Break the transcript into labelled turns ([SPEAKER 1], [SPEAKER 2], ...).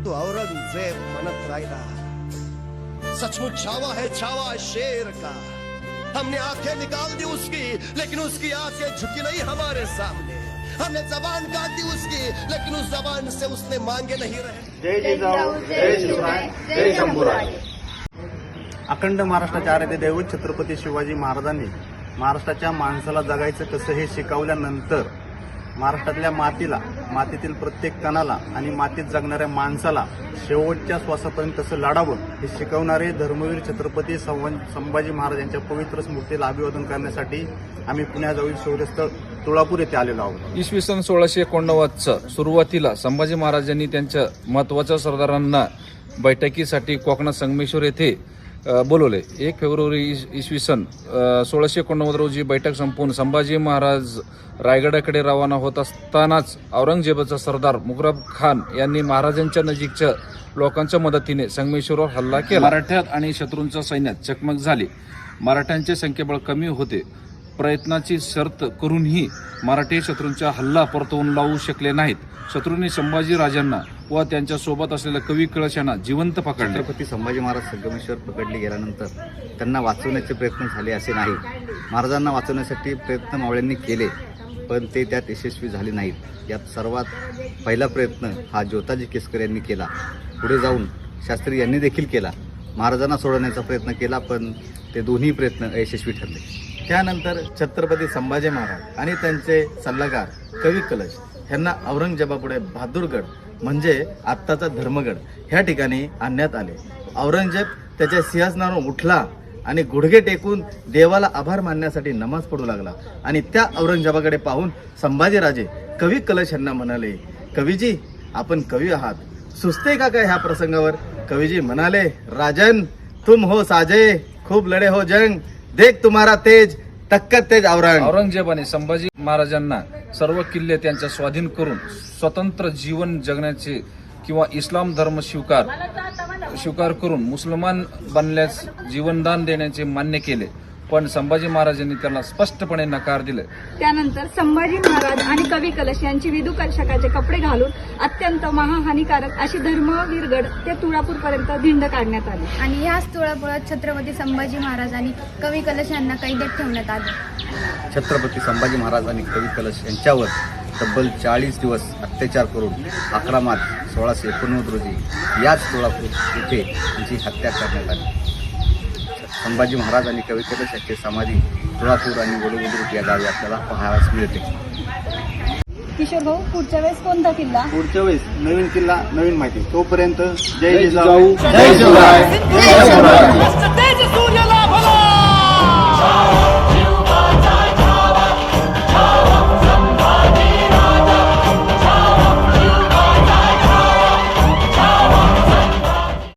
[SPEAKER 1] तो औरंगजेब मनत राहिला, सचमुच छावा है शेर का। हमने आंखें निकाल दी उसकी, लेकिन उसकी आंखें झुकी नहीं हमारे सामने। हमने जबान काट दी उसकी, लेकिन उस जबान से उसने मांगे नहीं रहे।
[SPEAKER 2] जय जिजाऊ, जय शिवराय, जय शंभूराज।
[SPEAKER 3] अखंड महाराष्ट्राचे आराध्य दैवत छत्रपती शिवाजी महाराजांनी महाराष्ट्राच्या माणसाला जगायचं कसं हे शिकवल्यानंतर महाराष्ट्रातल्या मातीतील प्रत्येक कणाला आणि मातीत जगणाऱ्या माणसाला शेवटच्या श्वासापर्यंत कसं लढावं हे शिकवणारे धर्मवीर छत्रपती संभाजी महाराज यांच्या पवित्र स्मृतीला अभिवादन करण्यासाठी आम्ही पुण्याजवळील शौर्यस्थळ तुळापूर येथे आलेलो आहोत।
[SPEAKER 4] इसवी सन 1689च्या सुरुवातीला संभाजी महाराजांनी त्यांच्या महत्वाच्या सरदारांना बैठकीसाठी कोकणात संगमेश्वर येथे बोलवले। 1 फेब्रुवारी इसवी सन 1689 रोजी बैठक संपून संभाजी महाराज रायगडाकडे रवाना होत असतानाच औरंगजेबाचा सरदार मुकरब खान यांनी महाराजांच्या नजीकच्या लोकांच्या मदतीने संगमेश्वरवर हल्ला केला। मराठ्यात आणि शत्रूंच्या सैन्यात चकमक झाली। मराठ्यांचे संख्याबळ कमी होते। प्रयत्नाची शर्त करूनही मराठी शत्रूंचा हल्ला परतवून लावू शकले नाहीत। शत्रूंनी संभाजी राजांना व त्यांच्या सोबत असलेल्या कवी कळशांना जिवंत पकडले।
[SPEAKER 3] छत्रपती संभाजी महाराज संगमेश्वर पकडले गेल्यानंतर त्यांना वाचवण्याचे प्रयत्न झाले असे नाही। महाराजांना वाचवण्यासाठी प्रयत्न मावळ्यांनी केले, पण ते त्यात यशस्वी झाले नाहीत। यात सर्वात पहिला प्रयत्न हा ज्योताजी केसकर यांनी केला। पुढे जाऊन शास्त्री यांनी देखील केला। महाराजांना सोडवण्याचा प्रयत्न केला, पण ते दोन्ही प्रयत्न अयशस्वी ठरले।
[SPEAKER 2] त्यानंतर छत्रपती संभाजी महाराज आणि त्यांचे सल्लागार कवी कलश यांना औरंगजेबापुढे बहादूरगड म्हणजे आत्ताचा धर्मगड ह्या ठिकाणी आणण्यात आले। औरंगजेब त्याच्या सिंहासनावरून उठला आणि गुडघे टेकून देवाला आभार मानण्यासाठी नमाज पडू लागला आणि त्या औरंगजेबाकडे पाहून संभाजीराजे कवी कलश यांना म्हणाले, कवीजी आपण कवी आहात, सुचते का काय ह्या प्रसंगावर? कवीजी म्हणाले, राजन तुम हो साजे, खूप लढे हो जंग, देख तुम्हारा तेज, टक्कर तेज
[SPEAKER 4] औरंगजेबाने संभाजी महाराजांना सर्व किल्ले त्यांच्या स्वाधीन करून स्वतंत्र जीवन जगण्याचे किंवा इस्लाम धर्म स्वीकार करून मुसलमान बनल्यास जीवनदान देण्याचे मान्य केले, पण संभाजी महाराजांनी त्याला स्पष्टपणे नकार दिले।
[SPEAKER 5] त्यानंतर संभाजी महाराज आणि कवी कलश यांची विदूकर्षकाचे कपडे घालून अत्यंत महाहानिकारक अशी धर्मवीरगड ते तुळापूरपर्यंत धिंड काढण्यात आली
[SPEAKER 6] आणि याच तुळापुरात छत्रपती संभाजी महाराज आणि कवी कलश यांना कैदेत ठेवण्यात आले।
[SPEAKER 3] छत्रपती संभाजी महाराज आणि कवी कलश यांच्यावर तब्बल 40 दिवस अत्याचार करून 11 मार्च 1689 रोजी याच तुळापूर येथे त्यांची हत्या करण्यात आली। संभाजी महाराज आणि कवी कलश यांची समाधी तुळापूर आणि वडूबुद्रुक या गावी आपल्याला पाहायला मिळते।
[SPEAKER 5] किशोर भाऊ, पुढच्या वेळेस कोणता किल्ला?
[SPEAKER 3] पुढच्या वेळेस नवीन किल्ला, नवीन माहिती। तोपर्यंत जय जिजाऊ,
[SPEAKER 2] जय शिवराय, जय